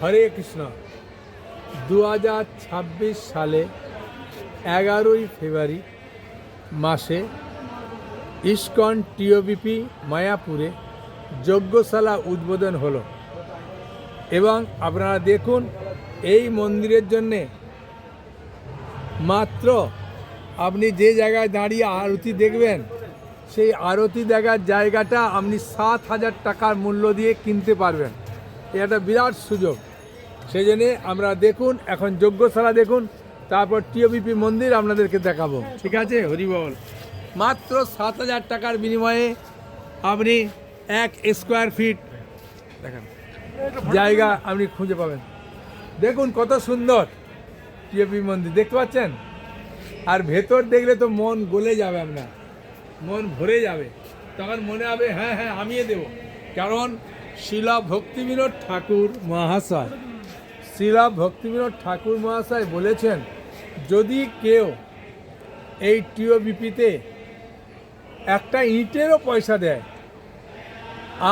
হরে কৃষ্ণ। 2026 সালে 11ই ফেব্রুয়ারি মাসে ইস্কন টিওবিপি মায়াপুরে যজ্ঞশালা উদ্বোধন হলো এবং আপনারা দেখুন এই মন্দিরের জন্যে মাত্র আপনি যে জায়গায় দাঁড়িয়ে আরতি দেখবেন সেই আরতি দেখার জায়গাটা আপনি 7,000 টাকার মূল্য দিয়ে কিনতে পারবেন। এটা একটা বিরাট সুযোগ। সেই জন্যে আমরা দেখুন এখন যজ্ঞশালা দেখুন, তারপর টিওবিপি মন্দির আপনাদেরকে দেখাবো। ঠিক আছে, হরিবল। মাত্র 7,000 টাকার বিনিময়ে আপনি 1 স্কোয়ার ফিট দেখেন জায়গা আপনি খুঁজে পাবেন। দেখুন কত সুন্দর টিওবিপি মন্দির দেখতে পাচ্ছেন, আর ভেতর দেখলে তো মন গলে যাবে, আপনার মন ভরে যাবে, তখন মনে হবে হ্যাঁ হ্যাঁ আমিও দেব। কারণ শিলা ভক্তিবিনোদ ঠাকুর মহাশয় বলেছেন যদি কেউ এই টিওবিপিতে একটা ইটেরও পয়সা দেয়,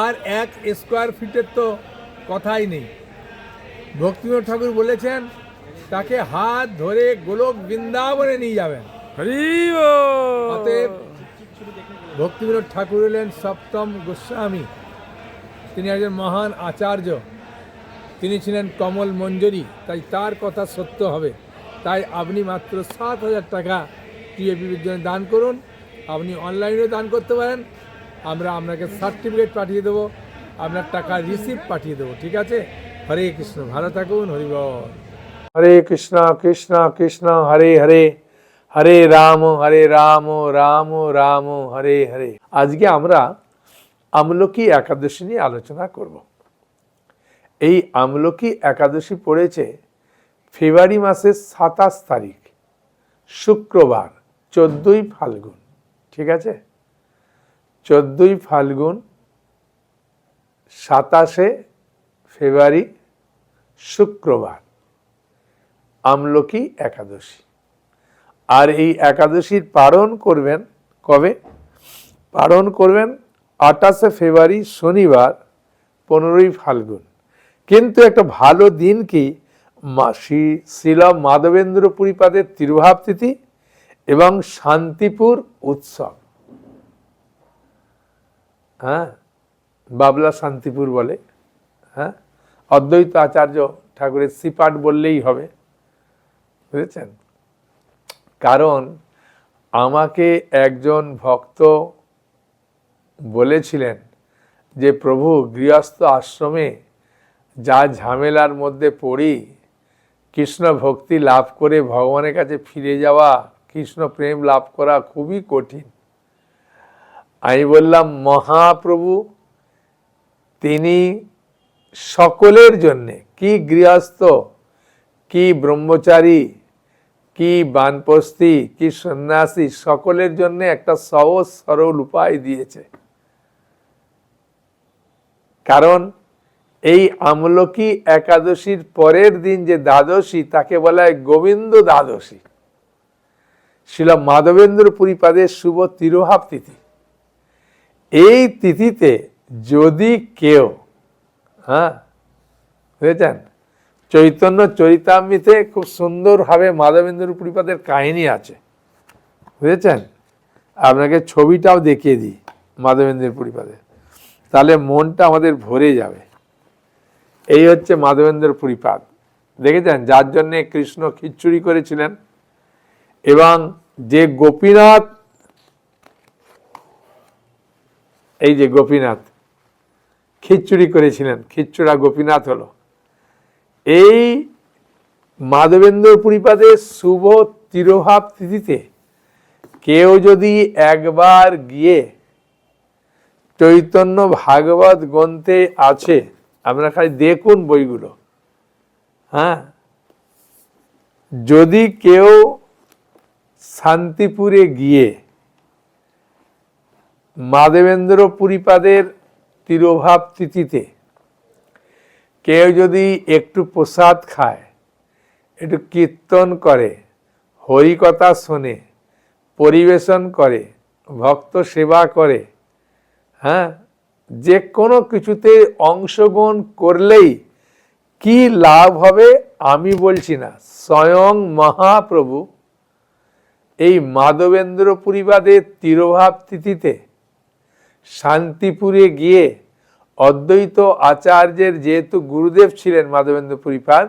আর 1 স্কোয়ার ফিটের তো কথাই নেই, ভক্তিবিনোদ ঠাকুর বলেছেন তাকে হাত ধরে গোলক বৃন্দাবনে নিয়ে যাবেন। অতএব ভক্তিবিনোদ ঠাকুর হলেন সপ্তম গোস্বামী, তিনি একজন মহান আচার্য, তিনি ছিলেন কমল মঞ্জরি, তাই তার কথা সত্য হবে। তাই আপনি মাত্র 7,000 টাকা টিওবিপির জন্য দান করুন। আপনি অনলাইনেও দান করতে পারেন, আমরা আপনাকে সার্টিফিকেট পাঠিয়ে দেবো, আপনার টাকা রিসিপ্ট পাঠিয়ে দেবো। ঠিক আছে, হরে কৃষ্ণ, ভালো থাকুন, হরিবল। হরে কৃষ্ণ কৃষ্ণ কৃষ্ণ হরে হরে, হরে রাম রাম রাম হরে হরে। আজকে আমরা আমলকি একাদশী নিয়ে আলোচনা করব। এই আমলকি একাদশী পড়েছে ফেব্রুয়ারি মাসের 27 তারিখ শুক্রবার, 14ই ফাল্গুন। ঠিক আছে, 14ই ফাল্গুন, 27শে ফেব্রুয়ারি শুক্রবার আমলকি একাদশী। আর এই একাদশীর পালন করবেন কবে? পালন করবেন 28শে ফেব্রুয়ারি শনিবার, 15ই ফাল্গুন। কিন্তু একটা ভালো দিন কি, শ্রীল মাধবেন্দ্র পুরীপাদের তিরোভাব তিথি এবং শান্তিপুর উৎসব। হ্যাঁ, বাবলা শান্তিপুর বলে। হ্যাঁ, অদ্বৈত আচার্য ঠাকুরের শ্রীপাঠ বললেই হবে, বুঝেছেন? কারণ আমাকে একজন ভক্ত বলেছিলেন যে প্রভু, গৃহস্থ আশ্রমে যা ঝামেলার মধ্যে পড়ি, কৃষ্ণ ভক্তি লাভ করে ভগবানের কাছে ফিরে যাওয়া, কৃষ্ণ প্রেম লাভ করা খুবই কঠিন। আমি বললাম মহাপ্রভু তিনি সকলের জন্যে, কি গৃহস্থ, কি ব্রহ্মচারী, কি বানপ্রস্থী, কি সন্ন্যাসী, সকলের জন্য একটা সহজ সরল উপায় দিয়েছে। কারণ এই আমলকি একাদশীর পরের দিন যে দ্বাদশী, তাকে বলা হয় গোবিন্দ দ্বাদশী, শ্রীল মাধবেন্দ্র পুরীপাদের শুভ তিরোভাব তিথি। এই তিথিতে যদি কেউ, হ্যাঁ বুঝেছেন, চৈতন্য চরিতামৃতে খুব সুন্দরভাবে মাধবেন্দ্র পুরীপাদের কাহিনী আছে, বুঝেছেন? আপনাকে ছবিটাও দেখিয়ে দিই মাধবেন্দ্র পুরীপাদের, তাহলে মনটা আমাদের ভরে যাবে। এই হচ্ছে মাধবেন্দ্র পুরীপাদ, দেখেছেন, যার জন্যে কৃষ্ণ খিচুড়ি করেছিলেন। এবং যে গোপীনাথ, এই যে গোপীনাথ খিচুড়ি করেছিলেন, খিচুড়া গোপীনাথ হলো। এই মাধবেন্দ্র পুরীপাদের শুভ তিরোভাব তিথিতে কেউ যদি একবার গিয়ে, চৈতন্য ভাগবত গ্রন্থে আছে, আপনারা খালি দেখুন বইগুলো, হ্যাঁ, যদি কেউ শান্তিপুরে গিয়ে মাধবেন্দ্র পুরীপাদের তিরোভাব তিথিতে কেউ যদি একটু প্রসাদ খায়, একটু কীর্তন করে, হরিকথা শোনে, পরিবেশন করে, ভক্ত সেবা করে, হ্যাঁ, যে কোনো কিছুতে অংশগ্রহণ করলেই কি লাভ হবে আমি বলছি না, স্বয়ং মহাপ্রভু এই মাধবেন্দ্র পুরীবাদের তিরোভাব তিথিতে শান্তিপুরে গিয়ে অদ্বৈত আচার্যের যেহেতু গুরুদেব ছিলেন মাধবেন্দ্র পুরীপাদ,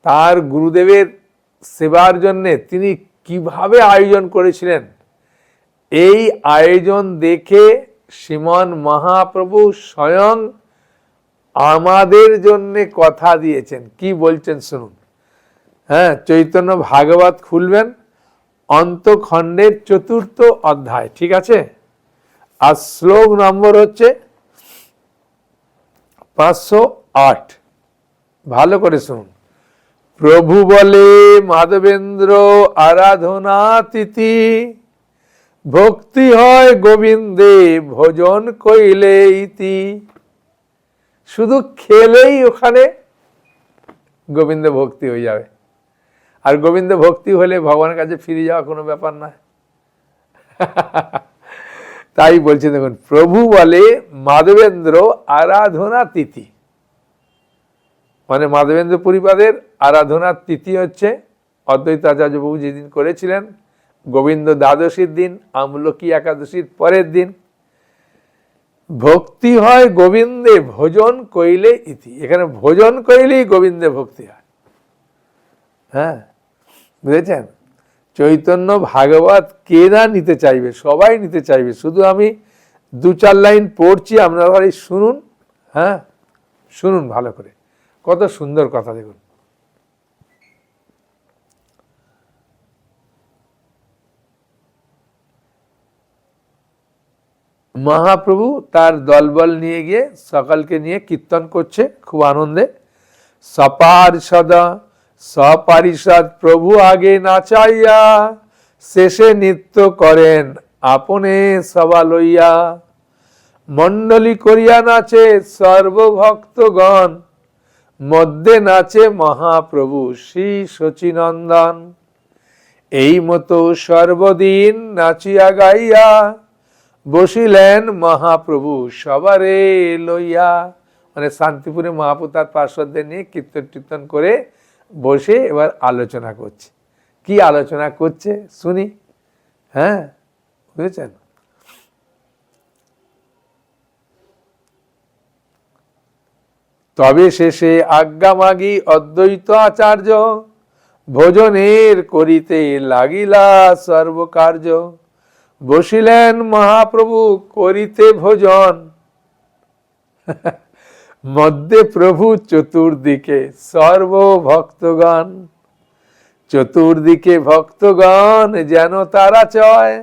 তার গুরুদেবের সেবার জন্যে তিনি কিভাবে আয়োজন করেছিলেন, এই আয়োজন দেখে শ্রীমন মহাপ্রভু স্বয়ং আমাদের জন্যে কথা দিয়েছেন। কি বলছেন শুনুন। হ্যাঁ, চৈতন্য ভাগবত খুলবেন, অন্তখণ্ডের 4th অধ্যায়, ঠিক আছে? আর শ্লোক নম্বর হচ্ছে 508। ভালো করে শুনুন। প্রভু বলে মাধবেন্দ্র আরাধনা তিথি, ভক্তি হয় গোবিন্দে ভোজন কইলে ইতি। শুধু খেলেই ওখানে গোবিন্দ ভক্তি হয়ে যাবে, আর গোবিন্দ ভক্তি হলে ভগবানের কাছে ফিরে যাওয়া কোনো ব্যাপার না। তাই বলছে, দেখুন, প্রভু বলে মাধবেন্দ্র আরাধনা তিথি, মানে মাধবেন্দ্র পুরীপাদের আরাধনার তিথি হচ্ছে অদ্বৈত আচার্য প্রভু যেদিন করেছিলেন, গোবিন্দ দ্বাদশীর দিন, আমলকি একাদশীর পরের দিন। ভক্তি হয় গোবিন্দে ভোজন কইলে ইতি, এখানে ভোজন কইলেই গোবিন্দে ভক্তি হয়। হ্যাঁ, বুঝেছেন? চৈতন্য ভাগবত কে না নিতে চাইবে, সবাই নিতে চাইবে। শুধু আমি 2-4 লাইন পড়ছি, আপনারা শুনুন। হ্যাঁ, শুনুন ভালো করে, কত সুন্দর কথা। দেখুন, মহাপ্রভু তার দলবল নিয়ে গিয়ে সকালকে নিয়ে কীর্তন করছে খুব আনন্দে। সপারিষদ প্রভু আগে নাচাইয়া, শেষে নৃত্য করেন আপনে সবা লইয়া। মণ্ডলী করিয়া নাচে সর্বভক্তগণ, মধ্যে নাচে মহাপ্রভু শ্রী শচীনন্দন। এই মতো সর্বদিন নাচিয়া গাইয়া, বসিলেন মহাপ্রভু সবারে লইয়া। মানে শান্তিপুরে মহাপ্রভু তার পার্শ্বদের নিয়ে কীর্তন টীর্তন করে বসে এবার আলোচনা করছে। কি আলোচনা করছে শুনি। হ্যাঁ, বুঝেছেন? তবে শেষে আজ্ঞা মাগি অদ্বৈত আচার্য, ভোজনের করিতে লাগিলা সর্বকার্য। বসিলেন মহাপ্রভু করিতে ভোজন, মধ্যে প্রভু চতুর্দিকে সর্বভক্তগণ। চতুর্দিকে ভক্তগণ যেন তারা চয়,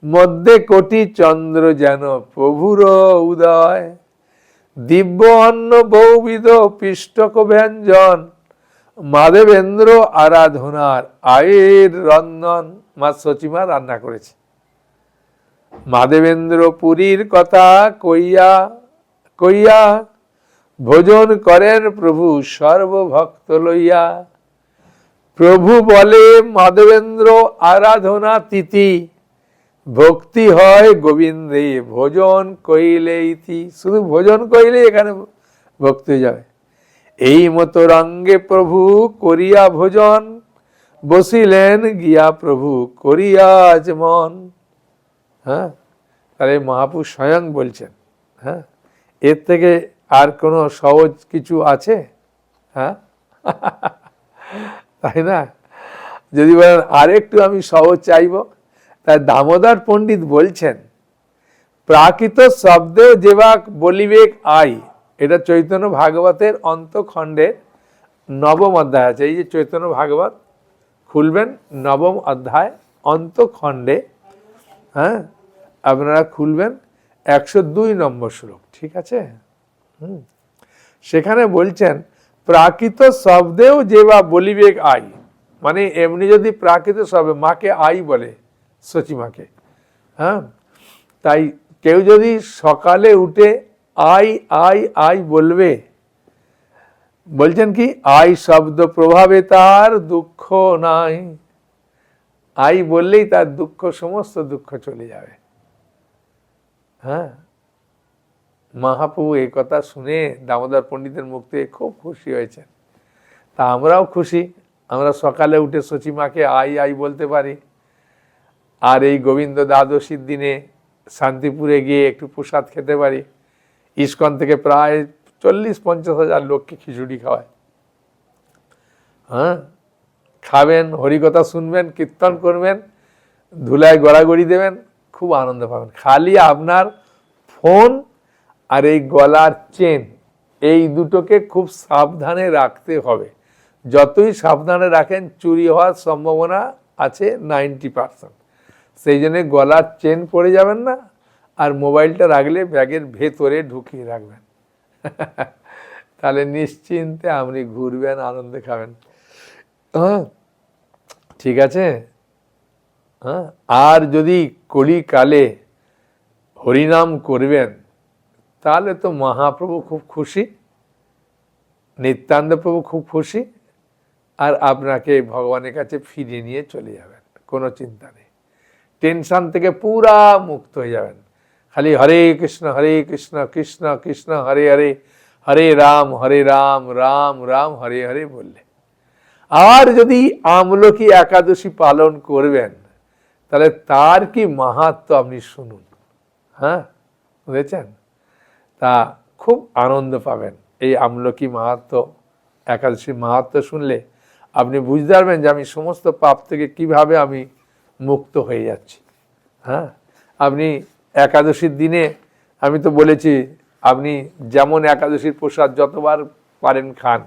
মধ্যে কোটি চন্দ্র যেন প্রভুর উদয়। দিব্য অন্ন বহুবিধ পিষ্টক ব্যঞ্জন, মাধবেন্দ্র আরাধনার আয়ের রন্ধন। মা সচিমা রান্না করেছে। মাধবেন্দ্র পুরীর কথা কইয়া কইয়া, ভোজন করেন প্রভু সর্বভক্ত লইয়া। প্রভু বলে মাধবেন্দ্র আরাধনা তিথি, ভক্তি হয় গোবিন্দে ভোজন কইলে ইতি। শুধু ভোজন কইলে এখানে ভক্তি হয়ে যাবে। এই মতো রঙ্গে প্রভু করিয়া ভোজন, বসিলেন গিয়া প্রভু করিয়া মন। হ্যাঁ, তাহলে মহাপুরুষ স্বয়ং বলছেন। হ্যাঁ, এর থেকে আর কোনো সহজ কিছু আছে? হ্যাঁ, তাই না? যদি বলেন আরেকটু আমি সহজ চাইব, তাই দামোদর পণ্ডিত বলছেন, প্রাকৃত শব্দেও যেবা বলিবেক আই। এটা চৈতন্য ভাগবতের অন্তখণ্ডের 9ম অধ্যায় আছে। এই যে চৈতন্য ভাগবত খুলবেন, 9ম অধ্যায় অন্তখণ্ডে, হ্যাঁ, আপনারা খুলবেন 102 নম্বর শ্লোক, ঠিক আছে? সেখানে বলছেন প্রাকৃত শব্দেও যেবা বলিবেক আই, মানে এমনি যদি প্রাকৃত শব্দে, মাকে আই বলে, সচিমাকে। হ্যাঁ, তাই কেউ যদি সকালে উঠে আই আই আই বলবে, বলছেন কি, আই শব্দ প্রভাবে তার দুঃখ নাই। আই বললেই তার দুঃখ, সমস্ত দুঃখ চলে যাবে। হ্যাঁ, মহাপ্রভু এই কথা শুনে দামোদর পণ্ডিতের মুখ থেকে খুব খুশি হয়েছেন। তা আমরাও খুশি, আমরা সকালে উঠে সচিমাকে আই আই বলতে পারি, আর এই গোবিন্দ দ্বাদশীর দিনে শান্তিপুরে গিয়ে একটু প্রসাদ খেতে পারি। ইস্কন থেকে প্রায় 40-50 হাজার লোককে খিচুড়ি খাওয়ায়। হ্যাঁ, খাবেন, হরিকথা শুনবেন, কীর্তন করবেন, ধুলায় গড়াগড়ি দেবেন, খুব আনন্দ পাবেন। খালি আপনার ফোন আর এই গলার চেন, এই দুটোকে খুব সাবধানে রাখতে হবে। যতই সাবধানে রাখেন চুরি হওয়ার সম্ভাবনা আছে 90%। সেই জন্যে গলার চেন পরে যাবেন না, আর মোবাইলটা রাখলে ব্যাগের ভেতরে ঢুকিয়ে রাখবেন। তাহলে নিশ্চিন্তে আপনি ঘুরবেন, আনন্দে খাবেন। হ্যাঁ, ঠিক আছে। হ্যাঁ, আর যদি কলিকালে হরিনাম করবেন তাহলে তো মহাপ্রভু খুব খুশি, নিত্যানন্দ প্রভু খুব খুশি, আর আপনাকে ভগবানের কাছে ফিরিয়ে নিয়ে চলে যাবেন, কোনো চিন্তা নেই। টেনশন থেকে পুরা মুক্ত হয়ে যাবেন। খালি হরে কৃষ্ণ কৃষ্ণ কৃষ্ণ হরে হরে, হরে রাম রাম রাম হরে হরে বললে। আর যদি আমলকি একাদশী পালন করবেন তাহলে তার কি মাহাত্ম্য আপনি শুনুন। হ্যাঁ, বুঝেছেন? তা খুব আনন্দ পাবেন এই আমলকি মাহাত্ম্য, একাদশী মাহাত্ম্য শুনলে আপনি বুঝতে পারবেন যে আমি সমস্ত পাপ থেকে কিভাবে আমি মুক্ত হয়ে যাচ্ছি। হ্যাঁ, আপনি একাদশীর দিনে, আমি তো বলেছি, আপনি যেমন একাদশীর প্রসাদ যতবার পারেন খান,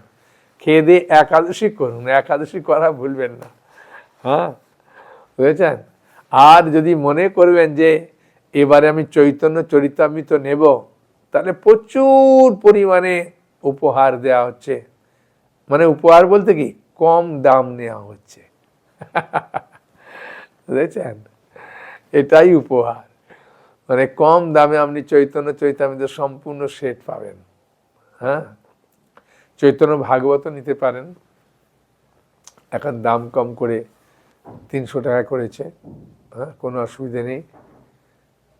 খেয়ে দিয়ে একাদশী করুন, একাদশী করা ভুলবেন না। হ্যাঁ, বুঝেছেন? আর যদি মনে করবেন যে এবারে আমি চৈতন্য চরিতামৃত নেব, তাহলে প্রচুর পরিমাণে উপহার দেওয়া হচ্ছে। মানে উপহার বলতে কি, কম দাম নেওয়া হচ্ছে। বুঝেছেন? এটাই উপহার, মানে কম দামে আপনি চৈতন্য চরিতামৃত সম্পূর্ণ সেট পাবেন। হ্যাঁ, চৈতন্য ভাগবত নিতে পারেন, এখন দাম কম করে 300 টাকা করেছে। হ্যাঁ, কোনো অসুবিধে নেই।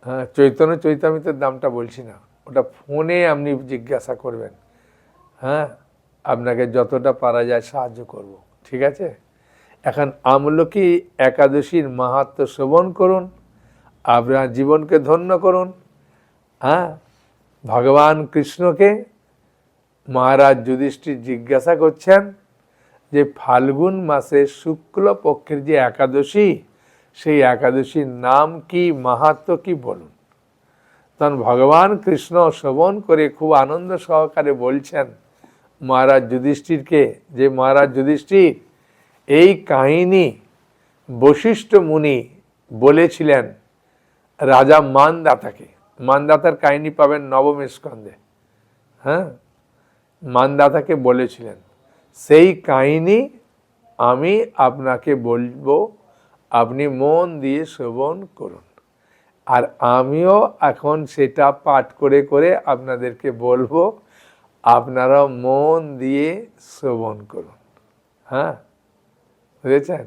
হ্যাঁ, চৈতন্য চরিতামৃতের দামটা বলছি না, ওটা ফোনে আপনি জিজ্ঞাসা করবেন। হ্যাঁ, আপনাকে যতটা পারা যায় সাহায্য করব, ঠিক আছে? এখন আমলকি একাদশীর মাহাত্ম্য শ্রবণ করুন, আপনার জীবনকে ধন্য করুন। হ্যাঁ, ভগবান কৃষ্ণকে মহারাজ যুধিষ্ঠির জিজ্ঞাসা করছেন যে ফাল্গুন মাসের শুক্ল পক্ষের যে একাদশী, সেই একাদশীর নাম কি, মাহাত্ম্য কি বলুন। তখন ভগবান কৃষ্ণ শ্রবণ করে খুব আনন্দ সহকারে বলছেন মহারাজ যুধিষ্ঠিরকে, যে মহারাজ যুধিষ্ঠির, এই কাহিনী বশিষ্ঠ মুনি বলেছিলেন রাজা মানদাতাকে। মানদাতার কাহিনী পাবেন নবম স্কন্ধে। হ্যাঁ, মানদাতাকে বলেছিলেন, সেই কাহিনী আমি আপনাকে বলবো, আপনি মন দিয়ে শ্রবণ করুন, আর আমিও এখন সেটা পাঠ করে করে আপনাদেরকে বলবো, আপনারা মন দিয়ে শ্রবণ করুন। হ্যাঁ, বুঝেছেন?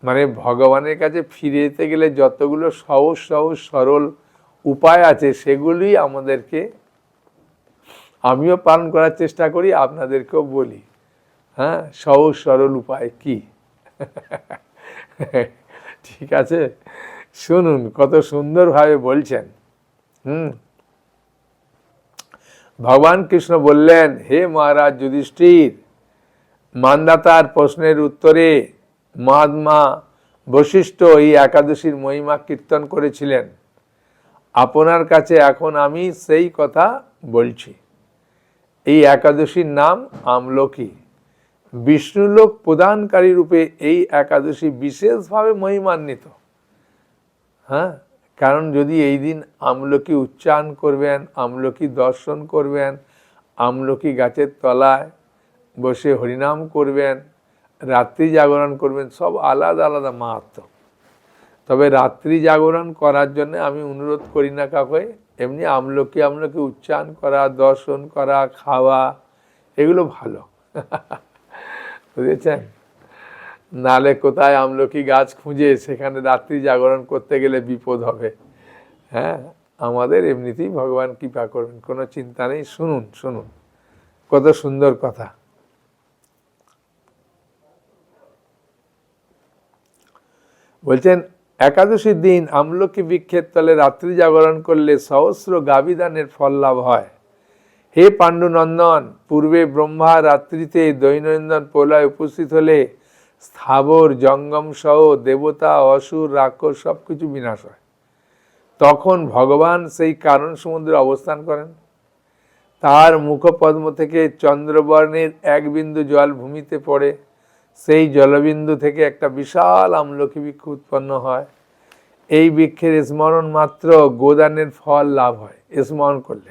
মানে ভগবানের কাছে ফিরে যেতে গেলে যতগুলো সহজ সহজ সরল উপায় আছে, সেগুলি আমাদেরকে, আমিও পালন করার চেষ্টা করি, আপনাদেরকেও বলি। হ্যাঁ, সহজ সরল উপায় কি। ঠিক আছে, শুনুন কত সুন্দরভাবে বলছেন। ভগবান কৃষ্ণ বললেন, হে মহারাজ যুধিষ্ঠির, মানদাতার প্রশ্নের উত্তরে মহাত্মা বশিষ্ঠ এই একাদশীর মহিমা কীর্তন করেছিলেন। আপনার কাছে এখন আমি সেই কথা বলছি। এই একাদশীর নাম আমলকি। বিষ্ণুলোক প্রদানকারী রূপে এই একাদশী বিশেষভাবে মহিমান্বিত। হ্যাঁ, কারণ যদি এই দিন আমলকি উচ্চারণ করবেন, আমলকি দর্শন করবেন, আমলকি গাছের তলায় বসে হরিনাম করবেন, রাত্রি জাগরণ করবেন, সব আলাদা আলাদা মাহাত্ম্য। তবে রাত্রি জাগরণ করার জন্য আমি অনুরোধ করি না কাউকে, এমনি আমলকি উচ্চারণ করা, দর্শন করা, খাওয়া, এগুলো ভালো। বুঝেছেন? নালে কোথায় আমলকি গাছ খুঁজে সেখানে রাত্রি জাগরণ করতে গেলে বিপদ হবে। হ্যাঁ, আমাদের এমনিতেই ভগবান কৃপা করবেন, কোনো চিন্তা নেই। শুনুন শুনুন, কত সুন্দর কথা। বলছেন একাদশীর দিন আমলকি বৃক্ষের তলে রাত্রি জাগরণ করলে সহস্র গাবিদানের ফল লাভ হয়। হে পাণ্ডুনন্দন, পূর্বে ব্রহ্মা রাত্রিতে দৈনন্দন প্রলয় উপস্থিত হলে স্থাবর জঙ্গম সহ দেবতা, অসুর, রাক্ষস সবকিছু বিনাশ হয়। তখন ভগবান সেই কারণ সমুদ্রে অবস্থান করেন। তার মুখপদ্ম থেকে চন্দ্রবর্ণের এক বিন্দু জল ভূমিতে পড়ে। সেই জলবিন্দু থেকে একটা বিশাল আমলকি বৃক্ষ উৎপন্ন হয়। এই বৃক্ষের স্মরণ মাত্র গোদানের ফল লাভ হয়। স্মরণ করলে,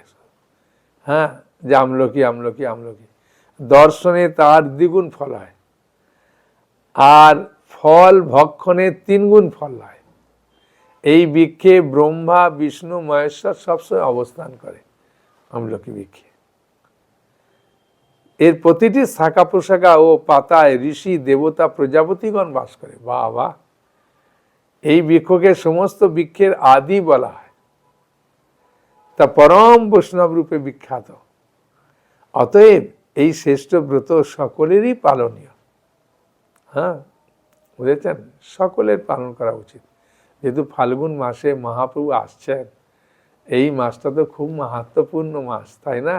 হ্যাঁ, যে আমলকি আমলকি আমলকি, দর্শনে তার দ্বিগুণ ফল হয়, আর ফল ভক্ষণে 3 গুণ ফল হয়। এই বৃক্ষে ব্রহ্মা, বিষ্ণু, মহেশ্বর সবসময় অবস্থান করে। আমলকি বৃক্ষে এর প্রতিটি শাখা প্রশাখা ও পাতায় ঋষি, দেবতা, প্রজাপতিগণ বাস করে। বাহ বাহ! এই বৃক্ষকে সমস্ত বৃক্ষের আদি বলা হয়, তা পরম বৈষ্ণব রূপে বিখ্যাত। অতএব এই শ্রেষ্ঠ ব্রত সকলেরই পালনীয়। হ্যাঁ, বুঝেছেন, সকলের পালন করা উচিত। যেহেতু ফাল্গুন মাসে মহাপ্রভু আসছেন, এই মাসটা তো খুব মাহাত্ম্যপূর্ণ মাস, তাই না?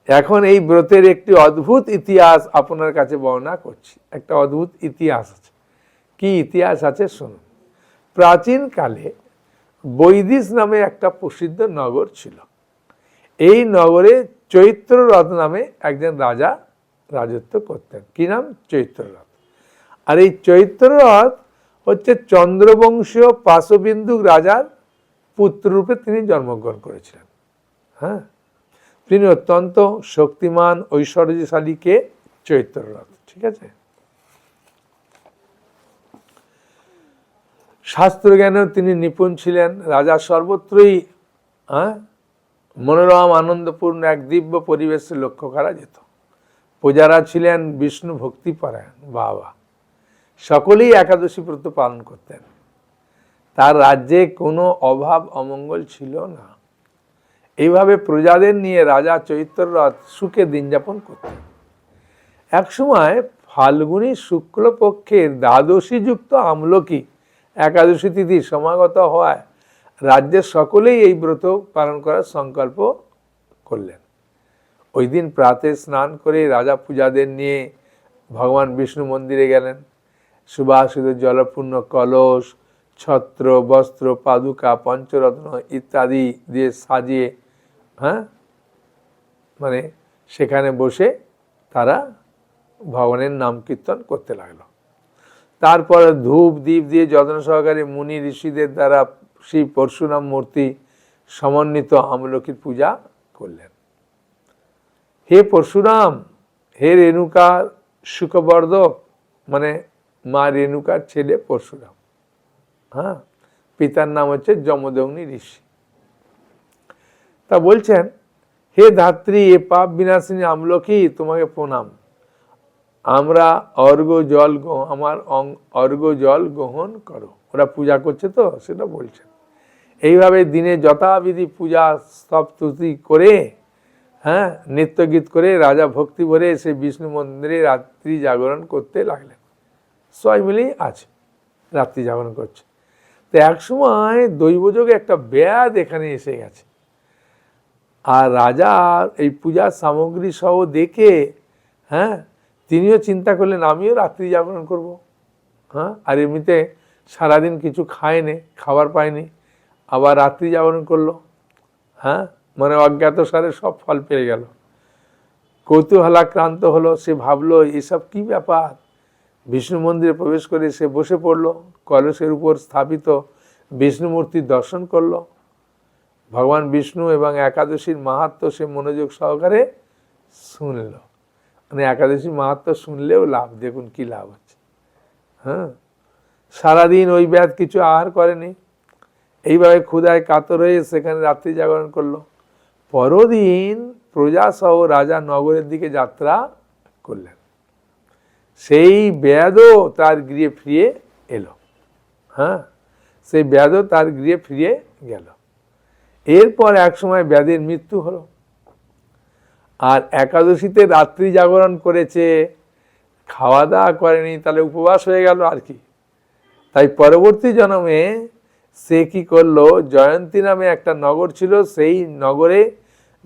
এখন এই ব্রতের একটি অদ্ভুত ইতিহাস আপনার কাছে বর্ণনা করছি। একটা অদ্ভুত ইতিহাস আছে। কি ইতিহাস আছে শুনুন। প্রাচীনকালে বৈদিশ নামে একটা প্রসিদ্ধ নগর ছিল। এই নগরে চৈত্ররথ নামে একজন রাজা রাজত্ব করতেন। কি নাম? চৈত্ররথ। আর এই চৈত্ররথ হচ্ছে চন্দ্রবংশীয় পাশবিন্দু রাজার পুত্ররূপে তিনি জন্মগ্রহণ করেছিলেন। হ্যাঁ, তিনি অত্যন্ত শক্তিমান, ঐশ্বর্যশালী কে? চৈত্ররথ। ঠিক আছে। শাস্ত্রজ্ঞানেও তিনি নিপুণ ছিলেন। রাজা সর্বত্রই মনোরম আনন্দপূর্ণ এক দিব্য পরিবেশে লক্ষ্য করা যেত। প্রজারা ছিলেন বিষ্ণু ভক্তিপরায়ণ। বাবা, সকলেই একাদশী ব্রত পালন করতেন। তার রাজ্যে কোনো অভাব অমঙ্গল ছিল না। এইভাবে প্রজাদের নিয়ে রাজা চৈত্ররথ সুখে দিন যাপন করতেন। একসময় ফাল্গুনী শুক্লপক্ষের দ্বাদশী যুক্ত আমলকি একাদশী তিথি সমাগত হওয়ায় রাজ্যের সকলেই এই ব্রত পালন করার সংকল্প করলেন। ওই দিন প্রাতে স্নান করে রাজা পূজাদের নিয়ে ভগবান বিষ্ণু মন্দিরে গেলেন। সুবাসিত জলপূর্ণ কলস, ছত্র, বস্ত্র, পাদুকা, পঞ্চরত্ন ইত্যাদি দিয়ে সাজিয়ে, মানে সেখানে বসে তারা ভগবানের নাম কীর্তন করতে লাগলো। তারপরে ধূপ দ্বীপ দিয়ে যত্ন সহকারে মুনি ঋষিদের দ্বারা শ্রী পরশুরাম মূর্তি সমন্বিত আমলকির পূজা করলেন। হে পরশুরাম, হে রেণুকার সুখবর্ধক, মানে মা রেণুকার ছেলে পরশুরাম। হ্যাঁ, পিতার নাম হচ্ছে যমদগ্নি ঋষি। তা বলছেন, হে ধাত্রী, এ পাপ বিনাশিনী আমলকি, তোমাকে প্রণাম। আমরা অর্ঘ্য জল গ্রহণ করো। ওরা পূজা করছে তো, সেটা বলছেন। এইভাবে দিনে যথাবিধি পূজা স্তবস্তুতি করে, নৃত্য গীত করে রাজা ভক্তি ভরে সে বিষ্ণু মন্দিরে রাত্রি জাগরণ করতে লাগলেন। সবাই মিলেই আছে, রাত্রি জাগরণ করছে। তো এক সময় দৈবযোগে একটা ব্যাধ এখানে এসে গেছে। আর রাজা এই পূজার সামগ্রী সহ দেখে, তিনিও চিন্তা করলেন আমিও রাত্রি জাগরণ করব। আর এমনিতে সারাদিন কিছু খায়নি, খাবার পায়নি, আবার রাত্রি জাগরণ করলো। মানে অজ্ঞাত সারে সব ফল পেয়ে গেল। কৌতূহলাক্রান্ত হলো, সে ভাবলো এসব কি ব্যাপার। বিষ্ণু মন্দিরে প্রবেশ করে সে বসে পড়ল। কলসের উপর স্থাপিত বিষ্ণু মূর্তির দর্শন করলো। ভগবান বিষ্ণু এবং একাদশীর মাহাত্ম্য সে মনোযোগ সহকারে শুনল। মানে একাদশীর মাহাত্ম্য শুনলেও লাভ, দেখুন কি লাভ হচ্ছে। সারাদিন ওই ব্যাধ কিছু আহার করেনি। এইভাবে ক্ষুধায় কাতর হয়ে সেখানে রাত্রি জাগরণ করলো। পরদিন প্রজাসহ রাজা নগরের দিকে যাত্রা করলেন। সেই ব্যাধও তার গৃহে ফিরে এলো। সেই ব্যাধও তার গৃহে ফিরে গেল। এরপর এক সময় ব্যাধের মৃত্যু হলো। আর একাদশীতে রাত্রি জাগরণ করেছে, খাওয়া দাওয়া করেনি, তাহলে উপবাস হয়ে গেল আর কি। তাই পরবর্তী জন্মে সে কি করলো, জয়ন্তী নামে একটা নগর ছিল, সেই নগরে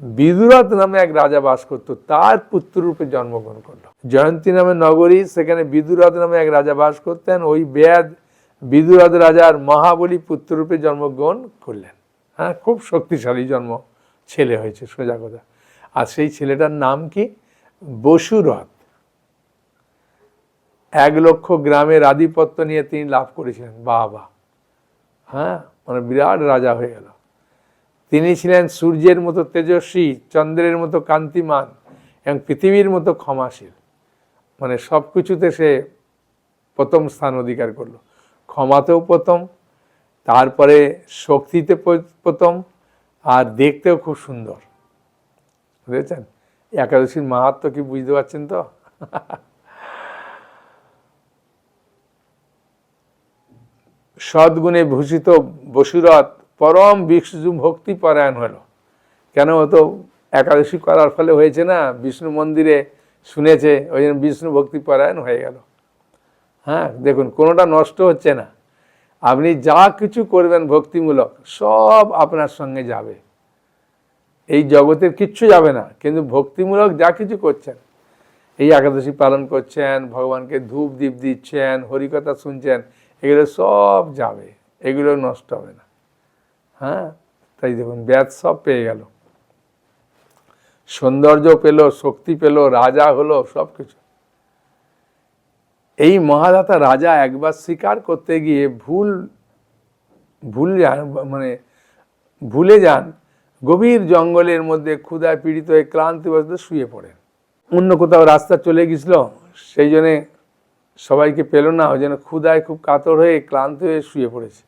বিদুরথ নামে এক রাজা বাস করত, তার পুত্ররূপে জন্মগ্রহণ করলো। জয়ন্তী নামে নগরী, সেখানে বিদুরথ নামে এক রাজা বাস করতেন। ওই ব্যাধ বিদুরথ রাজার মহাবলী পুত্ররূপে জন্মগ্রহণ করলেন। হ্যাঁ, খুব শক্তিশালী জন্ম ছেলে হয়েছে, সোজা কথা। আর সেই ছেলেটার নাম কি? বসুরথ। 1,00,000 গ্রামের আধিপত্য নিয়ে তিনি লাভ করেছিলেন। বাবা, হ্যাঁ, মানে বিরাট রাজা হয়ে গেল। তিনি ছিলেন সূর্যের মতো তেজস্বী, চন্দ্রের মতো কান্তিমান এবং পৃথিবীর মতো ক্ষমাশীল। মানে সব কিছুতে সে প্রথম স্থান অধিকার করলো। ক্ষমাতেও প্রথম, তারপরে শক্তিতে প্রথম, আর দেখতেও খুব সুন্দর। বুঝেছেন একাদশীর মাহাত্ম্য কি বুঝতে পারছেন তো? সদ্গুণে ভূষিত বসুরথ পরম বিষ্ণু ভক্তি পরায়ণ হলো। কেন? ও তো একাদশী করার ফলে হয়েছে না, বিষ্ণু মন্দিরে শুনেছে, ওই জন্য বিষ্ণু ভক্তি পরায়ণ হয়ে গেল। হ্যাঁ, দেখুন কোনোটা নষ্ট হচ্ছে না। আপনি যা কিছু করবেন ভক্তিমূলক, সব আপনার সঙ্গে যাবে। এই জগতের কিচ্ছু যাবে না, কিন্তু ভক্তিমূলক যা কিছু করছেন, এই একাদশী পালন করছেন, ভগবানকে ধূপ দীপ দিচ্ছেন, হরিকথা শুনছেন, এগুলো সব যাবে, এগুলো নষ্ট হবে না। হ্যাঁ, তাই দেখুন ব্যাধ সব পেয়ে গেল, সৌন্দর্য পেল, শক্তি পেল, রাজা হলো, সব কিছু। এই মহাদাতা রাজা একবার শিকার করতে গিয়ে ভুলে যান, গভীর জঙ্গলের মধ্যে ক্ষুধায় পীড়িত হয়ে ক্লান্তিবশত শুয়ে পড়েন। অন্য কোথাও রাস্তা চলে গেছিল, সেই জন্যে সবাইকে পেল না, ওই জন্য ক্ষুধায় খুব কাতর হয়ে ক্লান্ত হয়ে শুয়ে পড়েছে।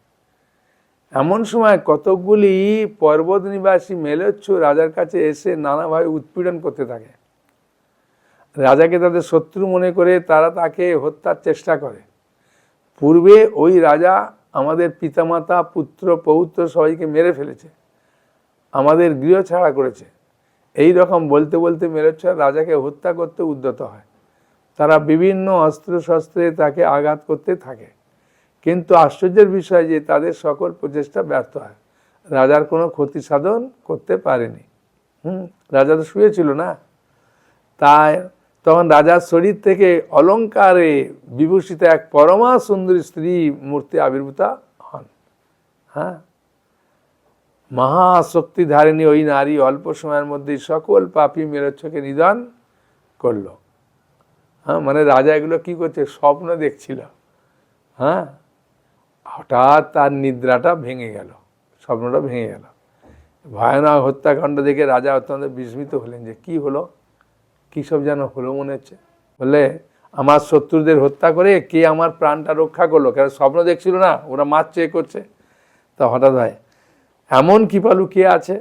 এমন সময় কতকগুলি পর্বত নিবাসী মেলেচ্ছু রাজার কাছে এসে নানাভাবে উৎপীড়ন করতে থাকে। রাজাকে তাদের শত্রু মনে করে তারা তাকে হত্যার চেষ্টা করে। পূর্বে ওই রাজা আমাদের পিতামাতা, পুত্র, পৌত্র সবাইকে মেরে ফেলেছে, আমাদের গৃহ ছাড়া করেছে, এই রকম বলতে বলতে মেলেচ্ছুরা রাজাকে হত্যা করতে উদ্যত হয়। তারা বিভিন্ন অস্ত্র শস্ত্রে তাকে আঘাত করতে থাকে, কিন্তু আশ্চর্যের বিষয় যে তাদের সকল প্রচেষ্টা ব্যর্থ হয়, রাজার কোনো ক্ষতি সাধন করতে পারেনি। রাজা তো শুয়েছিল না। তাই তখন রাজার শরীর থেকে অলঙ্কারে বিভূষিত এক পরমা সুন্দরী স্ত্রী মূর্তি আবির্ভূতা হন। হ্যাঁ, মহাশক্তিধারিণী ওই নারী অল্প সময়ের মধ্যেই সকল পাপী মেরচ্ছকে নিধন করলো। হ্যাঁ, মানে রাজা এগুলো কি করছে, স্বপ্ন দেখছিল। হ্যাঁ, হঠাৎ তার নিদ্রাটা ভেঙে গেল, স্বপ্নটা ভেঙে গেল। ভয়ানক হত্যাকাণ্ড দেখে রাজা অত্যন্ত বিস্মিত হলেন যে কি হলো, কী সব যেন হলো মনে হচ্ছে। বলে, আমার শত্রুদের হত্যা করে কে আমার প্রাণটা রক্ষা করলো? কেন স্বপ্ন দেখছিল না, ওরা মারছে, করছে। তা হঠাৎ হয়, এমন কৃপালু কে আছে,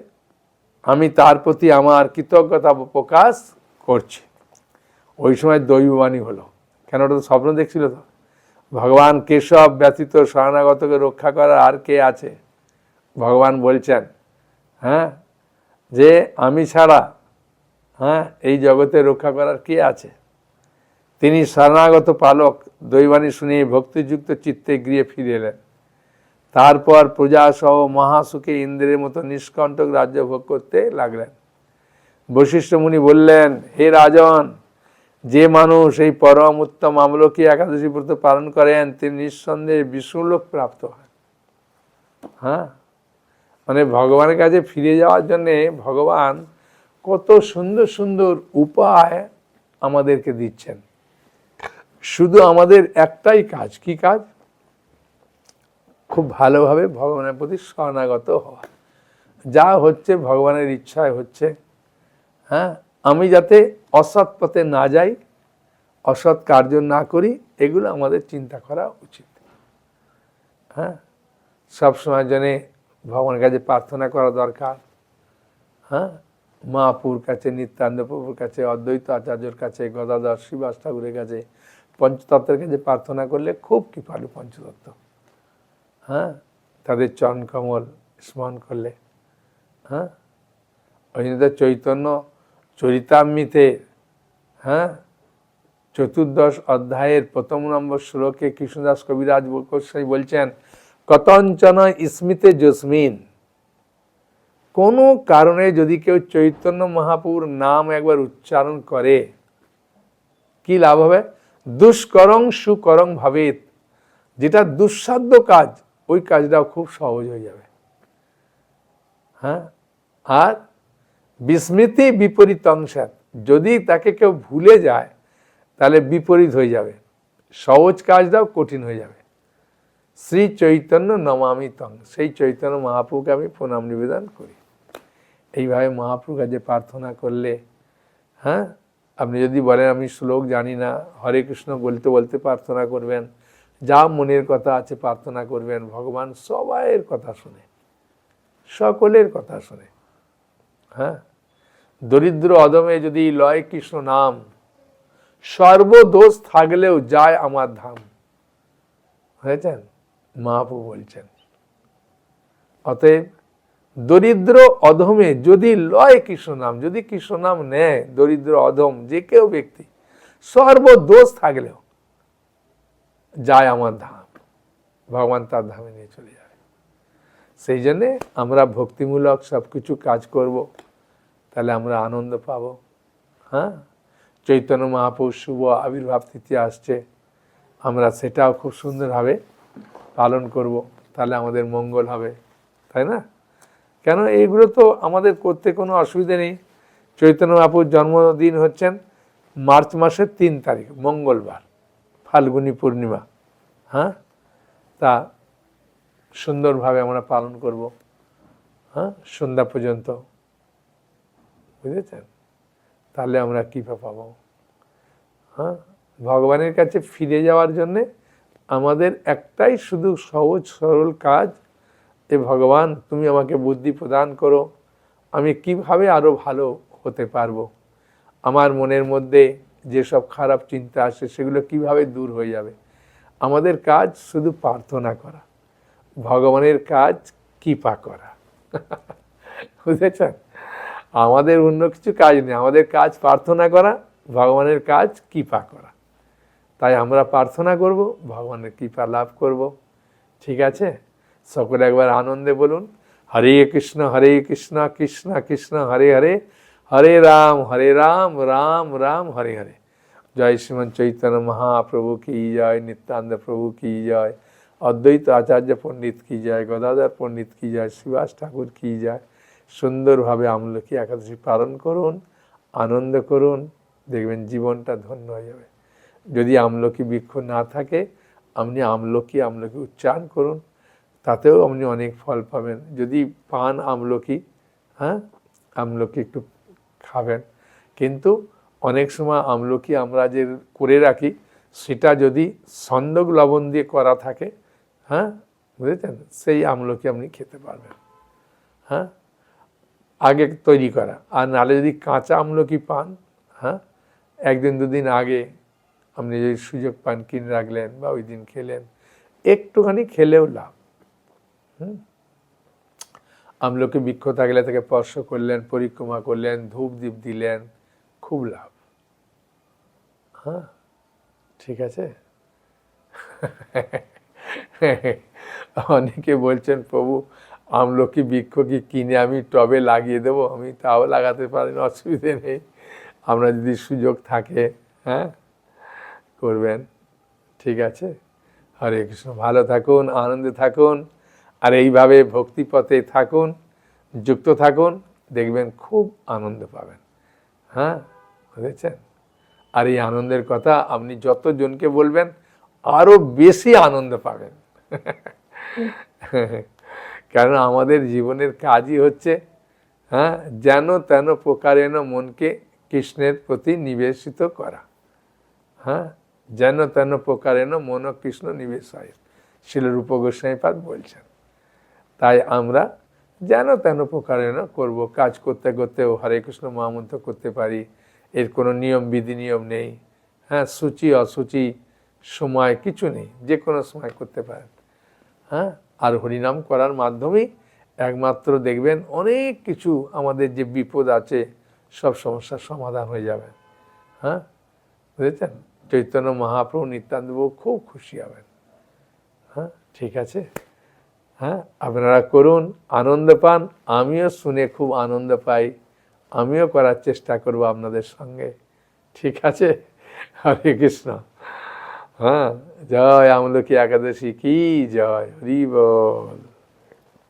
আমি তার প্রতি আমার কৃতজ্ঞতা প্রকাশ করছি। ওই সময় দৈববাণী হলো, কেন ওটা তো স্বপ্ন দেখছিল তো। ভগবান কেশব ব্যতীত শরণাগতকে রক্ষা করার আর কে আছে? ভগবান বলছেন, হ্যাঁ, যে আমি ছাড়া, হ্যাঁ, এই জগতে রক্ষা করার কে আছে? তিনি শরণাগত পালক। দৈবাণী শুনে ভক্তিযুক্ত চিত্তে গৃহে ফিরে এলেন। তারপর প্রজাসহ মহাসুখে ইন্দ্রের মতো নিষ্কণ্টক রাজ্য ভোগ করতে লাগলেন। বশিষ্ঠ মুনি বললেন, হে রাজন, যে মানুষ এই পরম উত্তম আমলকি একাদশী ব্রত পালন করেন তিনি নিঃসন্দেহে বিষ্ণুলোক প্রাপ্ত হয়। হ্যাঁ, মানে ভগবানের কাছে ফিরে যাওয়ার জন্যে ভগবান কত সুন্দর সুন্দর উপায় আমাদেরকে দিচ্ছেন। শুধু আমাদের একটাই কাজ, কি কাজ? খুব ভালোভাবে ভগবানের প্রতি শরণাগত হওয়া। যা হচ্ছে ভগবানের ইচ্ছায় হচ্ছে। হ্যাঁ, আমি যাতে অসৎ পথে না যাই, অসৎ কার্য না করি, এগুলো আমাদের চিন্তা করা উচিত। হ্যাঁ, সবসময় জন্যে ভগবানের কাছে প্রার্থনা করা দরকার। হ্যাঁ, মহাপুর কাছে, নিত্যানন্দ প্রভুর কাছে, অদ্বৈত আচার্যর কাছে, গদাধর শ্রীবাস ঠাকুরের কাছে, পঞ্চতত্ত্বের কাছে প্রার্থনা করলে খুব কৃপালু পঞ্চতত্ত্ব। হ্যাঁ, তাদের চরণকমল স্মরণ করলে। হ্যাঁ, ওই জন্য চৈতন্য চরিতামৃতে চতুর্দশ অধ্যায়ের প্রথম নম্বর শ্লোকে কৃষ্ণদাস কবিরাজ গোস্বামী বলছেন, কতঞ্চন স্মৃতে যস্মিন, কোনো কারণে যদি কেউ চৈতন্য মহাপ্রভুর নাম একবার উচ্চারণ করে, কি লাভ হবে? দুষ্করং সুকরং ভাবেত, যেটা দুঃসাধ্য কাজ ওই কাজটাও খুব সহজ হয়ে যাবে। হ্যাঁ, আর বিস্মৃতি বিপরীত অংশাত, যদি তাকে কেউ ভুলে যায় তাহলে বিপরীত হয়ে যাবে, সহজ কাজটাও কঠিন হয়ে যাবে। শ্রী চৈতন্য নমামি তং, সেই চৈতন্য মহাপ্রভুকে আমি প্রণাম নিবেদন করি। এইভাবে মহাপ্রভুর কাছে প্রার্থনা করলে, হ্যাঁ, আপনি যদি বলেন আমি শ্লোক জানি না, হরে কৃষ্ণ বলতে বলতে প্রার্থনা করবেন, যা মনের কথা আছে প্রার্থনা করবেন, ভগবান সবাইয়ের কথা শুনে, সকলের কথা শুনে। হ্যাঁ, দরিদ্র অদমে যদি লয় কৃষ্ণ নাম, সর্বদোষ থাকলেও যায় আমার ধাম, হয়েছেন মহাপ্রভু বলছেন। অতএব দরিদ্র অধমে যদি লয় কৃষ্ণ নাম, যদি কৃষ্ণ নাম নেয় দরিদ্র অধম যে কেউ ব্যক্তি, সর্বদোষ থাকলেও যায় আমার ধাম, ভগবান তার ধামে নিয়ে চলে যাবে। সেই জন্যে আমরা ভক্তিমূলক সব কিছু কাজ করব, তাহলে আমরা আনন্দ পাব। হ্যাঁ, চৈতন্য মহাপ্রভুর শুভ আবির্ভাব তিথি আসছে, আমরা সেটাও খুব সুন্দরভাবে পালন করব, তাহলে আমাদের মঙ্গল হবে, তাই না? কেন এইগুলো তো আমাদের করতে কোনো অসুবিধে নেই। চৈতন্য মহাপ্রভুর জন্মদিন হচ্ছেন মার্চ মাসের 3 তারিখ মঙ্গলবার, ফাল্গুনী পূর্ণিমা। হ্যাঁ, তা সুন্দরভাবে আমরা পালন করব। হ্যাঁ, সন্ধ্যা পর্যন্ত, বুঝেছেন? তাহলে আমরা কৃপা পাবো। হ্যাঁ, ভগবানের কাছে ফিরে যাওয়ার জন্যে আমাদের একটাই শুধু সহজ সরল কাজ, এ ভগবান তুমি আমাকে বুদ্ধি প্রদান করো, আমি কিভাবে আরো ভালো হতে পারবো, আমার মনের মধ্যে যেসব খারাপ চিন্তা আসে সেগুলো কিভাবে দূর হয়ে যাবে। আমাদের কাজ শুধু প্রার্থনা করা, ভগবানের কাজ কৃপা করা। বুঝেছেন? আমাদের অন্য কিছু কাজ নেই, আমাদের কাজ প্রার্থনা করা, ভগবানের কাজ কৃপা করা। তাই আমরা প্রার্থনা করব, ভগবানের কৃপা লাভ করব। ঠিক আছে? সকলে একবার আনন্দে বলুন, হরে কৃষ্ণ কৃষ্ণ কৃষ্ণ হরে হরে, হরে রাম রাম রাম হরে হরে। জয় শ্রীমন চৈতন্য মহাপ্রভু কি জয়, নিত্যানন্দ প্রভু কি জয়, অদ্বৈত আচার্য পণ্ডিত কি জয়, গদাধর পণ্ডিত কি জয়, শ্রীবাস ঠাকুর কি জয়। সুন্দরভাবে আমলকি একাদশী পালন করুন, আনন্দ করুন, দেখবেন জীবনটা ধন্য হয়ে যাবে। যদি আমলকি বৃক্ষ না থাকে, আপনি আমলকি উচ্চারণ করুন, তাতেও আপনি অনেক ফল পাবেন। যদি পান আমলকি, হ্যাঁ, আমলকি একটু খাবেন, কিন্তু অনেক সময় আমলকি আমরা যে করে রাখি সেটা যদি সন্দক লবণ দিয়ে করা থাকে, হ্যাঁ, বুঝেছেন, সেই আমলকি আপনি খেতে পারবেন। হ্যাঁ, আগে তৈরি করা, আর নাহলে যদি কাঁচা আমলকি পান, হ্যাঁ, 1 দিন 2 দিন আগে আপনি যদি সুযোগ পান কিনে রাখলেন বা ওই দিন খেলেন, একটুখানি খেলেও লাভ। আমলকি বৃক্ষ থাকলে তাকে স্পর্শ করলেন, পরিক্রমা করলেন, ধূপ দীপ দিলেন, খুব লাভ। হ্যাঁ, ঠিক আছে। অনেকে বলছেন, প্রভু আমলকি বৃক্ষ কি কিনে আমি টবে লাগিয়ে দেবো? আমি তাও লাগাতে পারি না, অসুবিধে নেই, আমরা যদি সুযোগ থাকে, হ্যাঁ, করবেন। ঠিক আছে? হরে কৃষ্ণ। ভালো থাকুন, আনন্দে থাকুন, আর এইভাবে ভক্তিপথে থাকুন, যুক্ত থাকুন, দেখবেন খুব আনন্দ পাবেন। হ্যাঁ, বুঝেছেন? আর এই আনন্দের কথা আপনি যতজনকে বলবেন আরো বেশি আনন্দ পাবেন। কারণ আমাদের জীবনের কাজই হচ্ছে, হ্যাঁ, যেন তেন প্রকারেণ মনকে কৃষ্ণের প্রতি নিবেশিত করা। হ্যাঁ, যেন তেন প্রকারেণ মন কৃষ্ণ নিবেশ হয়, শিল রূপ গোস্বামীপাদ বলছেন। তাই আমরা যেন তেন প্রকারেণ করব, কাজ করতে করতেও হরে কৃষ্ণ মহামন্ত্র করতে পারি, এর কোনো নিয়ম বিধি নিয়ম নেই। হ্যাঁ, সূচি অসুচি সময় কিছু নেই, যে কোনো সময় করতে পারেন। হ্যাঁ, আর হরিনাম করার মাধ্যমেই একমাত্র দেখবেন অনেক কিছু আমাদের যে বিপদ আছে সব সমস্যার সমাধান হয়ে যাবে। হ্যাঁ, বুঝেছেন? চৈতন্য মহাপ্রভু নিত্যানন্দ প্রভু খুব খুশি হবেন। হ্যাঁ, ঠিক আছে। হ্যাঁ, আপনারা করুন, আনন্দ পান। আমিও শুনে খুব আনন্দ পাই, আমিও করার চেষ্টা করব আপনাদের সঙ্গে। ঠিক আছে, হরে কৃষ্ণ। হ্যাঁ, জয় আমলকি একাদশী কি জয়, হরি বল।